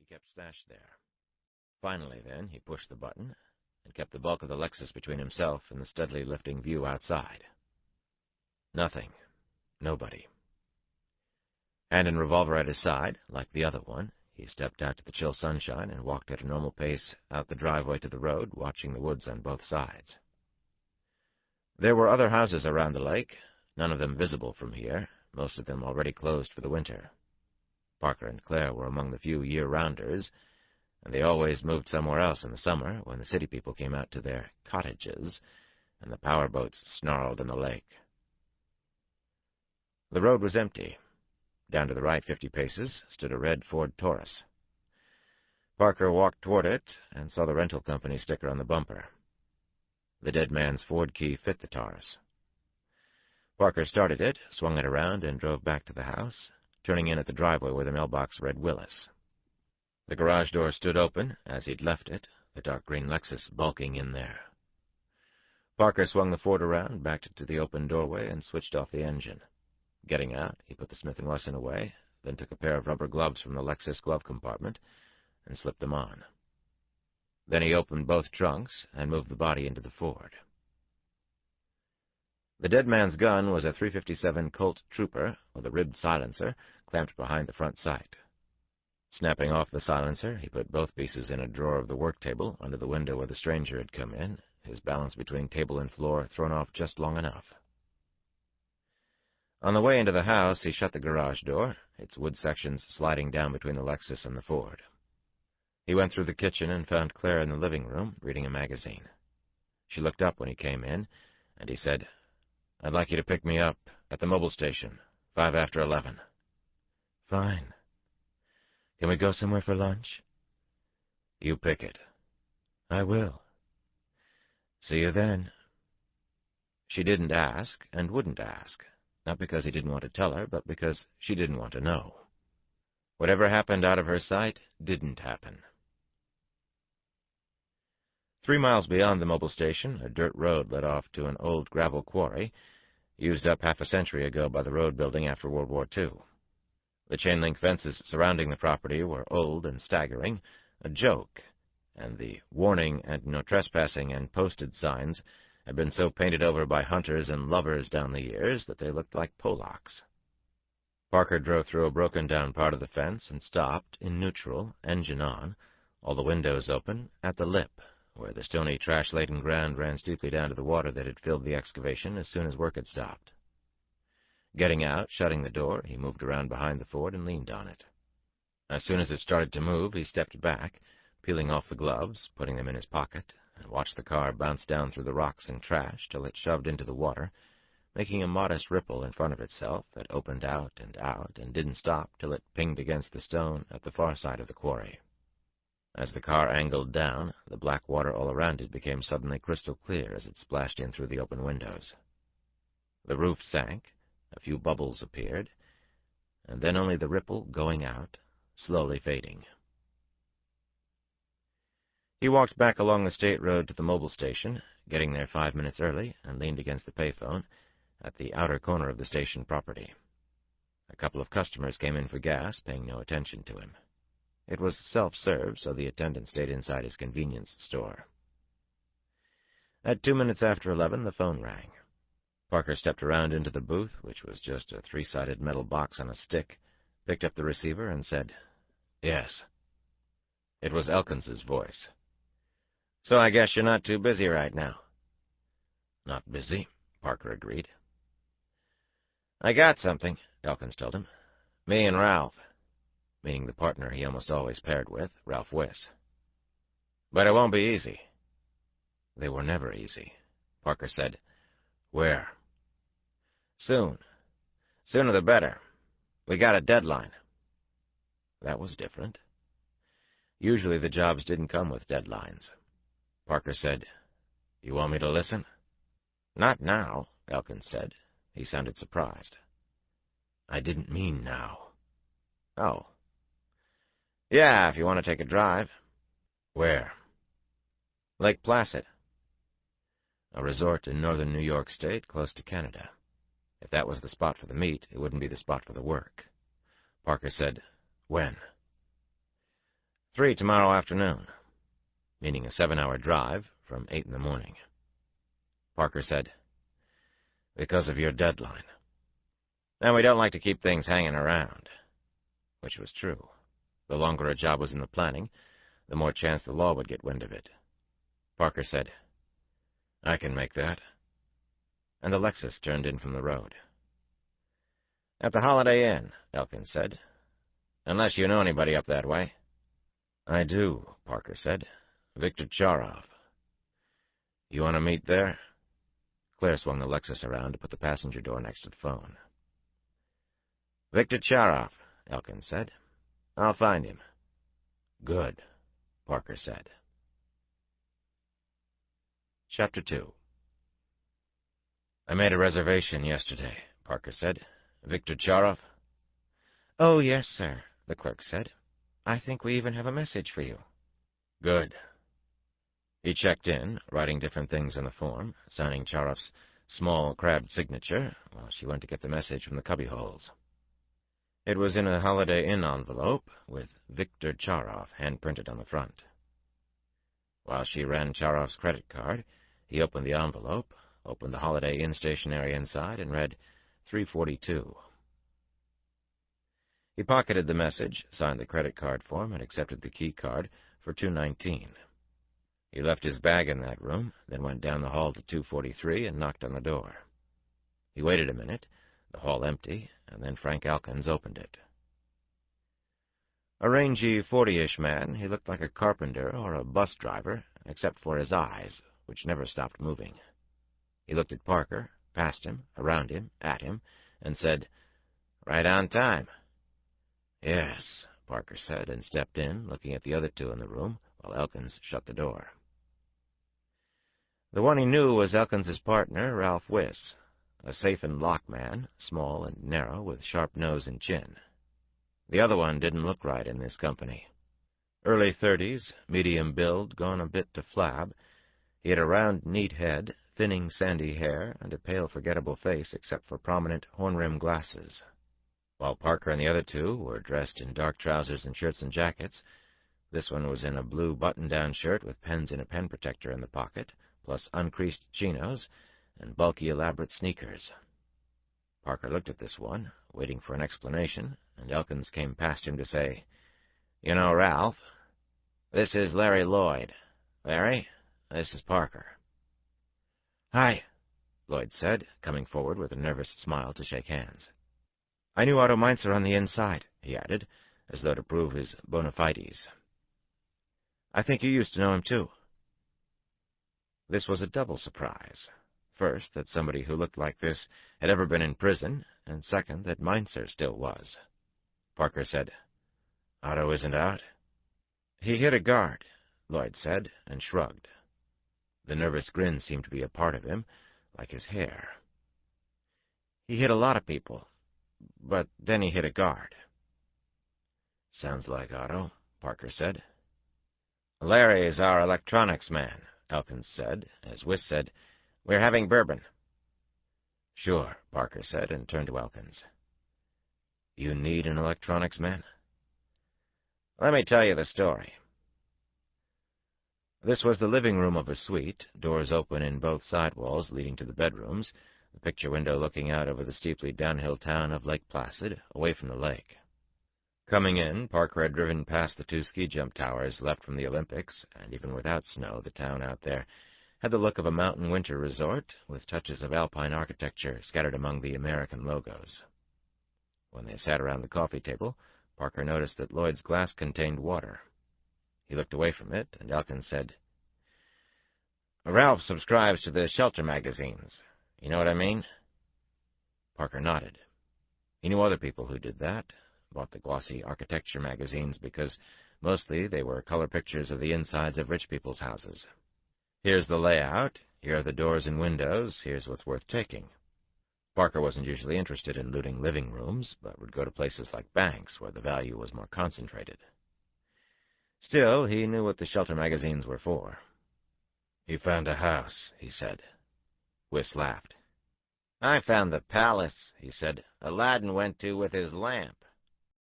kept stashed there. Finally, then, he pushed the button and kept the bulk of the Lexus between himself and the steadily lifting view outside. Nothing. Nobody. Hand and revolver at his side, like the other one, he stepped out to the chill sunshine and walked at a normal pace out the driveway to the road, watching the woods on both sides. There were other houses around the lake, none of them visible from here, most of them already closed for the winter. Parker and Claire were among the few year-rounders, and they always moved somewhere else in the summer when the city people came out to their cottages and the power boats snarled in the lake. The road was empty. Down to the right 50 paces stood a red Ford Taurus. Parker walked toward it and saw the rental company sticker on the bumper. The dead man's Ford key fit the Taurus. Parker started it, swung it around, and drove back to the house, turning in at the driveway where the mailbox read Willis. The garage door stood open as he'd left it, the dark green Lexus bulking in there. Parker swung the Ford around, backed it to the open doorway, and switched off the engine. Getting out, he put the Smith & Wesson away, then took a pair of rubber gloves from the Lexus glove compartment and slipped them on. Then he opened both trunks and moved the body into the Ford. The dead man's gun was a .357 Colt Trooper with a ribbed silencer clamped behind the front sight. Snapping off the silencer, he put both pieces in a drawer of the work table under the window where the stranger had come in, his balance between table and floor thrown off just long enough. On the way into the house, he shut the garage door, its wood sections sliding down between the Lexus and the Ford. He went through the kitchen and found Claire in the living room, reading a magazine. She looked up when he came in, and he said, "I'd like you to pick me up at the mobile station, 5 after 11. "Fine. Can we go somewhere for lunch?" "You pick it." "I will." "See you then." She didn't ask and wouldn't ask, not because he didn't want to tell her, but because she didn't want to know. Whatever happened out of her sight didn't happen. 3 miles beyond the mobile station, a dirt road led off to an old gravel quarry, used up half a century ago by the road building after World War II. The chain-link fences surrounding the property were old and staggering, a joke, and the warning and no trespassing and posted signs had been so painted over by hunters and lovers down the years that they looked like Polacks. Parker drove through a broken-down part of the fence and stopped, in neutral, engine on, all the windows open, at the lip, where the stony, trash-laden ground ran steeply down to the water that had filled the excavation as soon as work had stopped. Getting out, shutting the door, he moved around behind the Ford and leaned on it. As soon as it started to move, he stepped back, peeling off the gloves, putting them in his pocket, and watched the car bounce down through the rocks and trash till it shoved into the water, making a modest ripple in front of itself that opened out and didn't stop till it pinged against the stone at the far side of the quarry. As the car angled down, the black water all around it became suddenly crystal clear as it splashed in through the open windows. The roof sank, a few bubbles appeared, and then only the ripple going out, slowly fading. He walked back along the state road to the mobile station, getting there 5 minutes early, and leaned against the payphone at the outer corner of the station property. A couple of customers came in for gas, paying no attention to him. It was self-serve, so the attendant stayed inside his convenience store. At 2 minutes after 11, the phone rang. Parker stepped around into the booth, which was just a 3-sided metal box on a stick, picked up the receiver, and said, "Yes." It was Elkins's voice. "So I guess you're not too busy right now." "Not busy," Parker agreed. "I got something," Elkins told him. "Me and Ralph," meaning the partner he almost always paired with, Ralph Wiss. "But it won't be easy." They were never easy. Parker said, "Where?" "Soon. Sooner the better. We got a deadline." That was different. Usually the jobs didn't come with deadlines. Parker said, "You want me to listen?" "Not now," Elkins said. He sounded surprised. "I didn't mean now." "Oh. Yeah, if you want to take a drive." "Where?" "Lake Placid." A resort in northern New York State, close to Canada. If that was the spot for the meet, it wouldn't be the spot for the work. Parker said, "When?" 3 tomorrow afternoon, meaning a 7-hour drive from 8 in the morning. Parker said, "Because of your deadline." And we don't like to keep things hanging around. Which was true. The longer a job was in the planning, the more chance the law would get wind of it. Parker said, "I can make that." And the Lexus turned in from the road. "At the Holiday Inn," Elkins said. "Unless you know anybody up that way." "I do," Parker said. "Victor Charov." "You want to meet there?" Claire swung the Lexus around to put the passenger door next to the phone. "Victor Charov," Elkins said. "I'll find him." "Good," Parker said. Chapter 2. "I made a reservation yesterday," Parker said. "Victor Charov?" "Oh, yes, sir," the clerk said. "I think we even have a message for you." "Good." He checked in, writing different things on the form, signing Charov's small, crabbed signature, while she went to get the message from the cubbyholes. It was in a Holiday Inn envelope, with Victor Charov hand-printed on the front. While she ran Charov's credit card, he opened the envelope, opened the Holiday Inn stationery inside, and read 342. He pocketed the message, signed the credit card form, and accepted the key card for 219. He left his bag in that room, then went down the hall to 243 and knocked on the door. He waited a minute, the hall empty, and then Frank Elkins opened it. A rangy 40-ish man, he looked like a carpenter or a bus driver, except for his eyes, which never stopped moving. He looked at Parker, past him, around him, at him, and said, "Right on time." "Yes," Parker said, and stepped in, looking at the other two in the room, while Elkins shut the door. The one he knew was Elkins's partner, Ralph Wiss, a safe-and-lock man, small and narrow, with sharp nose and chin. The other one didn't look right in this company. Early 30s, medium build, gone a bit to flab. He had a round, neat head, thinning, sandy hair, and a pale, forgettable face except for prominent, horn-rimmed glasses. While Parker and the other two were dressed in dark trousers and shirts and jackets, this one was in a blue button-down shirt with pens in a pen protector in the pocket, plus uncreased chinos and bulky, elaborate sneakers. Parker looked at this one, waiting for an explanation, and Elkins came past him to say, "You know, Ralph, this is Larry Lloyd. Larry, this is Parker." "Hi," Lloyd said, coming forward with a nervous smile to shake hands. "I knew Otto Meinzer on the inside," he added, as though to prove his bona fides. "I think you used to know him, too." This was a double surprise. First, that somebody who looked like this had ever been in prison, and second, that Meinzer still was. Parker said, "Otto isn't out?" "He hit a guard," Lloyd said, and shrugged. The nervous grin seemed to be a part of him, like his hair. "He hit a lot of people, but then he hit a guard." "Sounds like Otto," Parker said. "Larry is our electronics man," Elkins said, as Wiss said, "We're having bourbon." "Sure," Parker said, and turned to Elkins. "You need an electronics man?" "Let me tell you the story." This was the living room of a suite, doors open in both side walls leading to the bedrooms, the picture window looking out over the steeply downhill town of Lake Placid, away from the lake. Coming in, Parker had driven past the 2 ski jump towers left from the Olympics, and even without snow, the town out there had the look of a mountain winter resort, with touches of alpine architecture scattered among the American logos. When they sat around the coffee table, Parker noticed that Lloyd's glass contained water. He looked away from it, and Elkins said, "Ralph subscribes to the shelter magazines. You know what I mean?" Parker nodded. He knew other people who did that, bought the glossy architecture magazines because mostly they were color pictures of the insides of rich people's houses. Here's the layout, here are the doors and windows, here's what's worth taking. Parker wasn't usually interested in looting living rooms, but would go to places like banks where the value was more concentrated. Still, he knew what the shelter magazines were for. "He found a house," he said. Wiss laughed. "I found the palace," he said, "Aladdin went to with his lamp."